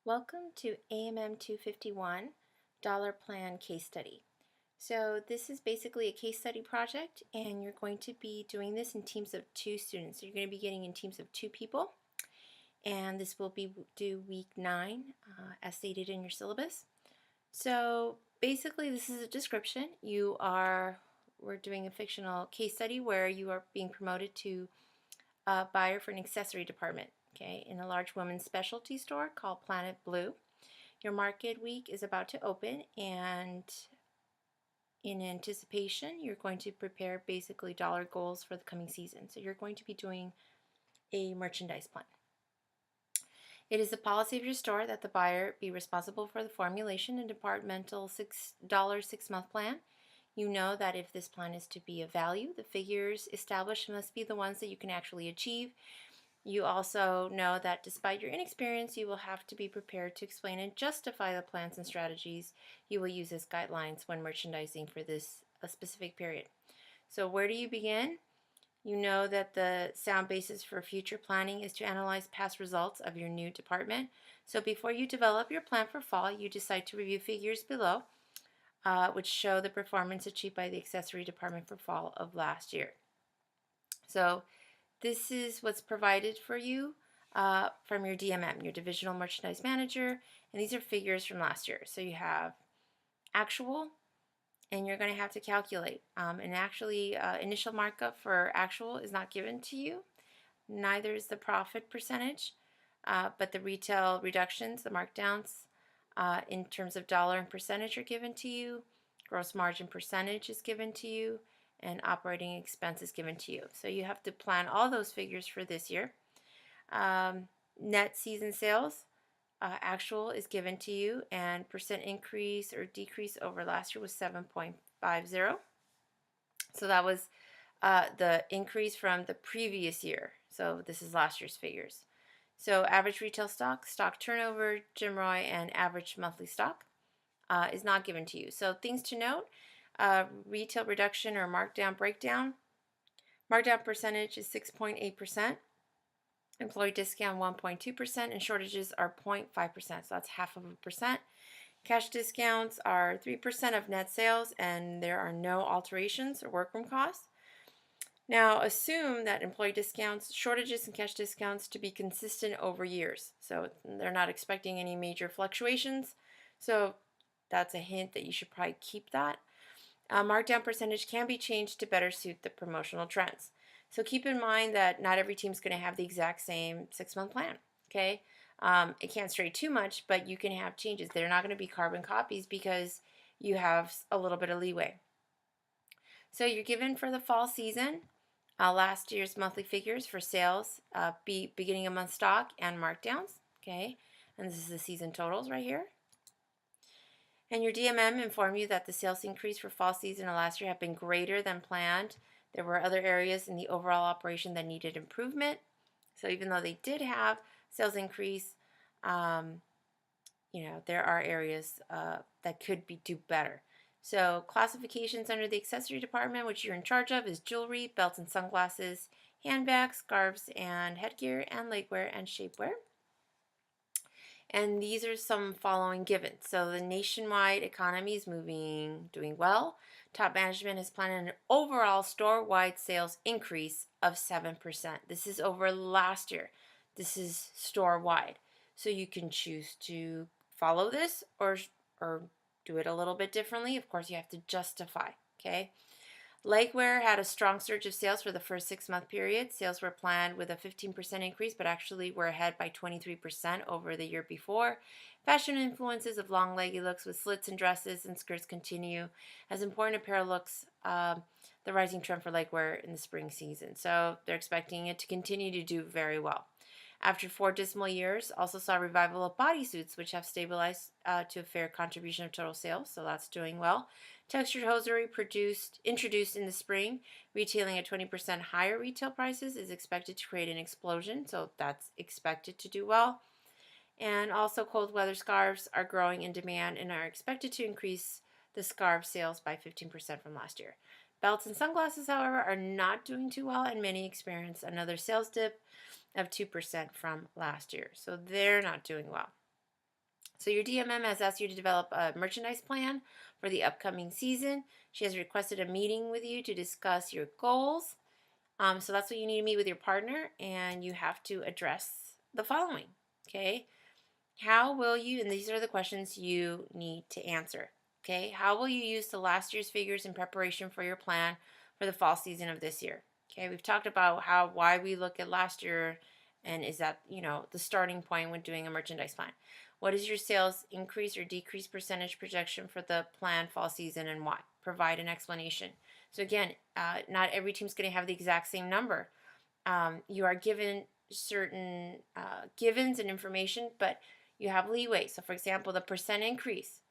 Welcome to AMM 251 Dollar Plan Case Study. So this is basically a case study project, and you're going to be doing this in teams of 2 students. So you're going to be getting in teams of 2 people, and this will be due week 9 as stated in your syllabus. So basically this is a description. We're doing a fictional case study where you are being promoted to a buyer for an accessory department, okay, in a large women's specialty store called Planet Blue. Your market week is about to open, and in anticipation, you're going to prepare basically dollar goals for the coming season. So you're going to be doing a merchandise plan. It is the policy of your store that the buyer be responsible for the formulation and departmental $6 6-month plan. You know that if this plan is to be of value, the figures established must be the ones that you can actually achieve. You also know that despite your inexperience, you will have to be prepared to explain and justify the plans and strategies you will use as guidelines when merchandising for this a specific period. So where do you begin? You know that the sound basis for future planning is to analyze past results of your new department. So before you develop your plan for fall, you decide to review figures below, which show the performance achieved by the accessory department for fall of last year. So this is what's provided for you from your DMM, your Divisional Merchandise Manager, and these are figures from last year. So you have actual, and you're going to have to calculate. And actually, initial markup for actual is not given to you. Neither is the profit percentage, but the retail reductions, the markdowns, in terms of dollar and percentage are given to you. Gross margin percentage is given to you, and operating expense is given to you. So you have to plan all those figures for this year. Net season sales, actual is given to you, and percent increase or decrease over last year was 7.50. So that was the increase from the previous year. So this is last year's figures. So average retail stock, stock turnover, GMROI, and average monthly stock is not given to you. So things to note, retail reduction or markdown breakdown. Markdown percentage is 6.8%. Employee discount 1.2%, and shortages are 0.5%, so that's half of a percent. Cash discounts are 3% of net sales, and there are no alterations or workroom costs. Now, assume that employee discounts, shortages, and cash discounts to be consistent over years. So they're not expecting any major fluctuations. So that's a hint that you should probably keep that. Markdown percentage can be changed to better suit the promotional trends. So keep in mind that not every team's going to have the exact same 6-month plan, okay? It can't stray too much, but you can have changes. They're not going to be carbon copies because you have a little bit of leeway. So you're given for the fall season last year's monthly figures for sales, beginning of month stock, and markdowns, okay? And this is the season totals right here. And your DMM informed you that the sales increase for fall season of last year have been greater than planned. There were other areas in the overall operation that needed improvement. So even though they did have sales increase, there are areas that could do better. So classifications under the accessory department, which you're in charge of, is jewelry, belts and sunglasses, handbags, scarves and headgear, and legwear and shapewear. And these are some following given. So the nationwide economy is doing well. Top management has planned an overall store-wide sales increase of 7%. This is over last year. This is store-wide. So you can choose to follow this or do it a little bit differently. Of course, you have to justify, okay? Legwear had a strong surge of sales for the first 6-month period. Sales were planned with a 15% increase, but actually were ahead by 23% over the year before. Fashion influences of long leggy looks with slits and dresses and skirts continue as important apparel looks the rising trend for legwear in the spring season. So they're expecting it to continue to do very well. After 4 dismal years, also saw a revival of bodysuits, which have stabilized to a fair contribution of total sales, so that's doing well. Textured hosiery introduced in the spring, retailing at 20% higher retail prices, is expected to create an explosion, so that's expected to do well. And also cold weather scarves are growing in demand and are expected to increase the scarf sales by 15% from last year. Belts and sunglasses, however, are not doing too well, and many experience another sales dip of 2% from last year, so they're not doing well. So your DMM has asked you to develop a merchandise plan for the upcoming season. She has requested a meeting with you to discuss your goals. So that's what you need to meet with your partner, and you have to address the following. Okay. How will you, and these are the questions you need to answer. Okay. How will you use the last year's figures in preparation for your plan for the fall season of this year? Okay. We've talked about why we look at last year, and is that, the starting point when doing a merchandise plan. What is your sales increase or decrease percentage projection for the planned fall season, and why? Provide an explanation. So again, not every team's going to have the exact same number. You are given certain givens and information, but you have leeway. So for example, the percent increase,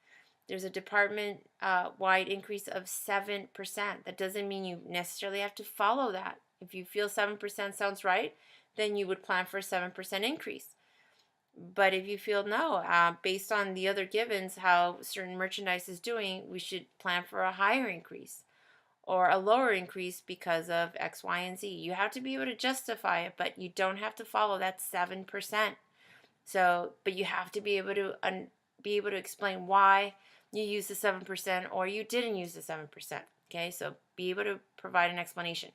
there's a department wide increase of 7%. That doesn't mean you necessarily have to follow that. If you feel 7% sounds right, then you would plan for a 7% increase. But if you feel no, based on the other givens, how certain merchandise is doing, we should plan for a higher increase or a lower increase because of X, Y, and Z. You have to be able to justify it, but you don't have to follow that 7%. So, but you have to be able to explain why you used the 7% or you didn't use the 7%. Okay, so be able to provide an explanation.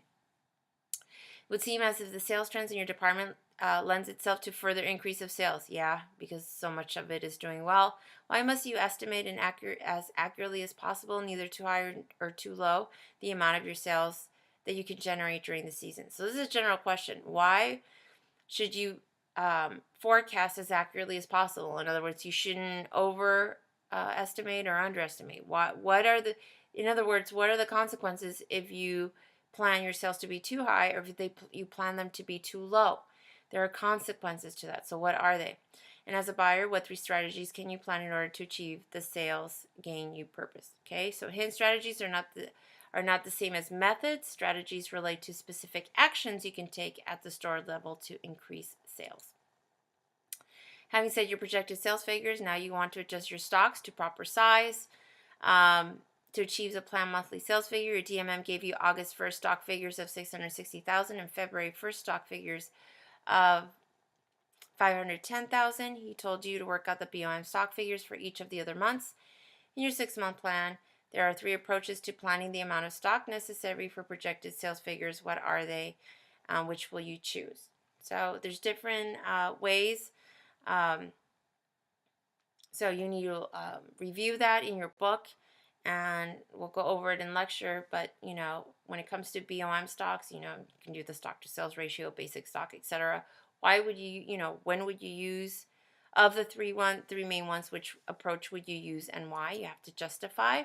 It would seem as if the sales trends in your department lends itself to further increase of sales. Yeah, because so much of it is doing well. Why must you estimate as accurately as possible, neither too high or too low, the amount of your sales that you can generate during the season? So this is a general question. Why should you forecast as accurately as possible? In other words, you shouldn't overestimate or underestimate. In other words, what are the consequences if you plan your sales to be too high, or if you plan them to be too low? There are consequences to that. So what are they? And as a buyer, what 3 strategies can you plan in order to achieve the sales gain you purpose? Okay, so hidden strategies are not the same as methods. Strategies relate to specific actions you can take at the store level to increase sales. Having said your projected sales figures, now you want to adjust your stocks to proper size. To achieve the planned monthly sales figure, your DMM gave you August 1st stock figures of $660,000 and February 1st stock figures of $510,000. He told you to work out the BOM stock figures for each of the other months. In your 6-month plan, there are 3 approaches to planning the amount of stock necessary for projected sales figures. What are they? Which will you choose? So there's different ways. So you need to review that in your book, and we'll go over it in lecture. But when it comes to BOM stocks, you can do the stock to sales ratio, basic stock, etc. Why would when would you use, of the three main ones, which approach would you use and why? You have to justify.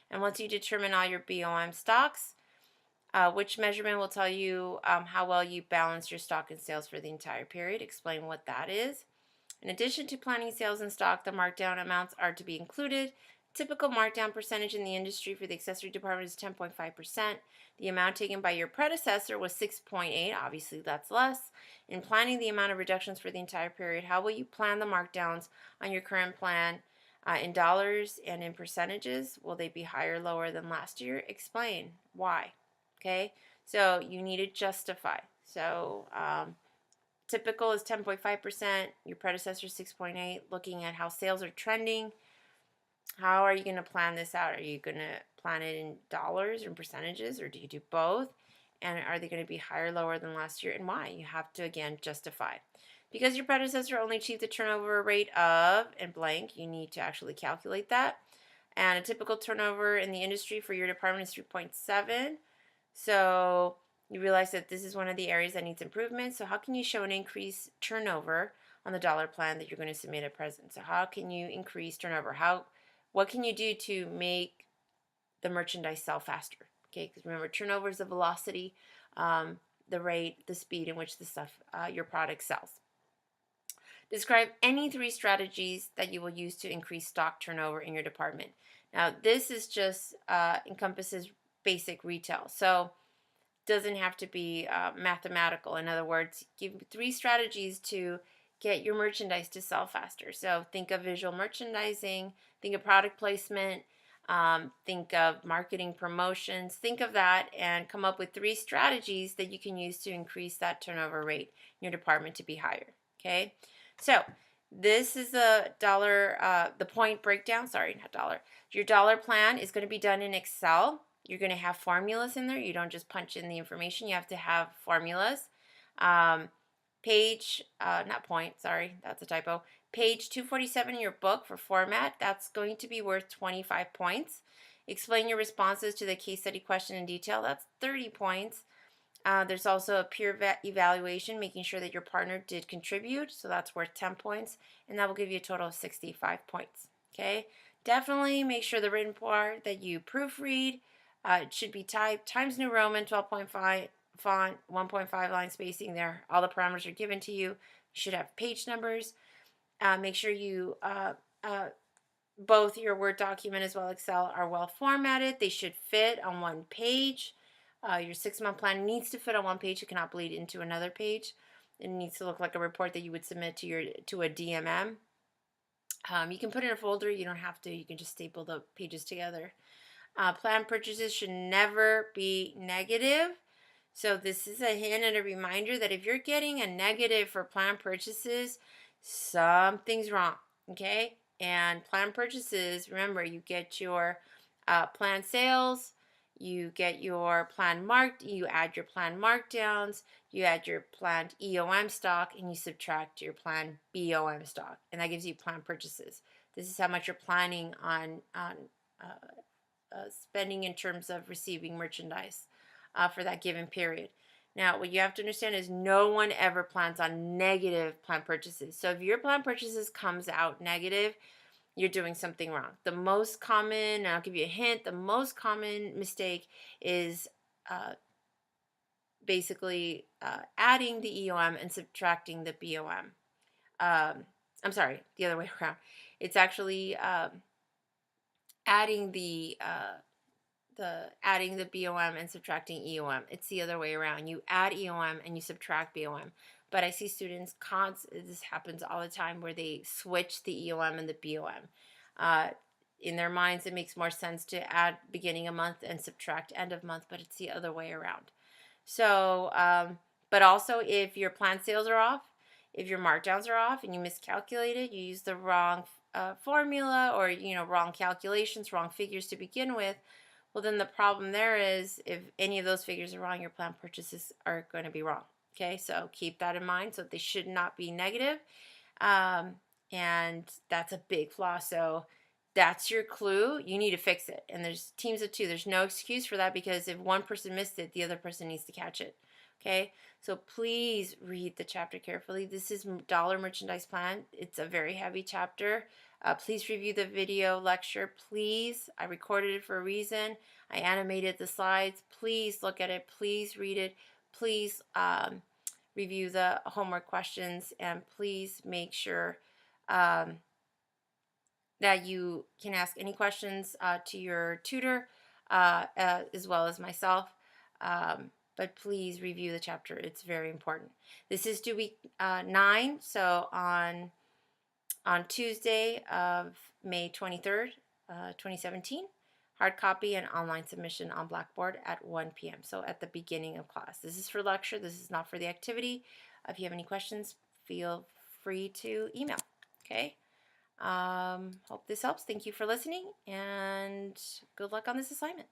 And once you determine all your BOM stocks, which measurement will tell you how well you balance your stock and sales for the entire period? Explain what that is. In addition to planning sales and stock, the markdown amounts are to be included. Typical markdown percentage in the industry for the accessory department is 10.5%. The amount taken by your predecessor was 6.8%. Obviously, that's less. In planning the amount of reductions for the entire period, how will you plan the markdowns on your current plan in dollars and in percentages? Will they be higher or lower than last year? Explain why. Okay, so you need to justify. So typical is 10.5%, your predecessor 6.8%. Looking at how sales are trending, how are you going to plan this out? Are you going to plan it in dollars or percentages, or do you do both? And are they going to be higher or lower than last year, and why? You have to, again, justify. Because your predecessor only achieved the turnover rate of, and blank, you need to actually calculate that. And a typical turnover in the industry for your department is 3.7. So you realize that this is one of the areas that needs improvement. So how can you show an increased turnover on the dollar plan that you're going to submit at present? So how can you increase turnover? What can you do to make the merchandise sell faster? Okay, because remember, turnover is the velocity, the rate, the speed in which the stuff, your product sells. Describe any 3 strategies that you will use to increase stock turnover in your department. Now, this is just encompasses basic retail, so doesn't have to be mathematical. In other words, give 3 strategies to get your merchandise to sell faster. So think of visual merchandising, think of product placement, think of marketing promotions, think of that, and come up with 3 strategies that you can use to increase that turnover rate in your department to be higher. Okay, so This is the the point breakdown. Sorry, not dollar. Your dollar plan is going to be done in Excel. You're going to have formulas in there. You don't just punch in the information. You have to have formulas. Um, not point, sorry, that's a typo. Page 247 in your book for format, that's going to be worth 25 points. Explain your responses to the case study question in detail, that's 30 points. There's also a peer evaluation, making sure that your partner did contribute, so that's worth 10 points, and that will give you a total of 65 points. Okay, definitely make sure the written part that you proofread, it should be typed Times New Roman 12.5 font, 1.5 line spacing there. All the parameters are given to you. You should have page numbers. Make sure you both your Word document as well as Excel are well formatted. They should fit on one page. Your 6-month plan needs to fit on one page. It cannot bleed into another page. It needs to look like a report that you would submit to a DMM. You can put it in a folder. You don't have to. You can just staple the pages together. Plan purchases should never be negative. So this is a hint and a reminder that if you're getting a negative for plan purchases, something's wrong, okay? And plan purchases, remember, you get your plan sales, you get your plan you add your plan markdowns, you add your planned EOM stock, and you subtract your planned BOM stock, and that gives you plan purchases. This is how much you're planning on spending in terms of receiving merchandise for that given period. Now, what you have to understand is no one ever plans on negative plan purchases. So if your plan purchases comes out negative, you're doing something wrong. The most common, and I'll give you a hint, the most common mistake is basically adding the EOM and subtracting the BOM. I'm sorry, the other way around. It's actually adding the BOM and subtracting EOM. It's the other way around. You add EOM and you subtract BOM. But I see students, this happens all the time, where they switch the EOM and the BOM. In their minds, it makes more sense to add beginning of month and subtract end of month, but it's the other way around. So, but also if your planned sales are off, if your markdowns are off and you miscalculated, you use the wrong formula, or wrong calculations, wrong figures to begin with, well, then the problem there is if any of those figures are wrong, your planned purchases are going to be wrong. Okay, so keep that in mind. So they should not be negative. And that's a big flaw. So that's your clue. You need to fix it. And there's teams of 2. There's no excuse for that, because if one person missed it, the other person needs to catch it. Okay, so please read the chapter carefully. This is Dollar Merchandise Plan. It's a very heavy chapter. Please review the video lecture. Please, I recorded it for a reason. I animated the slides. Please look at it. Please read it. Please review the homework questions, and please make sure that you can ask any questions to your tutor as well as myself. But please review the chapter. It's very important. This is due week 9, so on Tuesday of May 23rd, 2017. Hard copy and online submission on Blackboard at 1 p.m. So at the beginning of class. This is for lecture. This is not for the activity. If you have any questions, feel free to email. Okay. Hope this helps. Thank you for listening, and good luck on this assignment.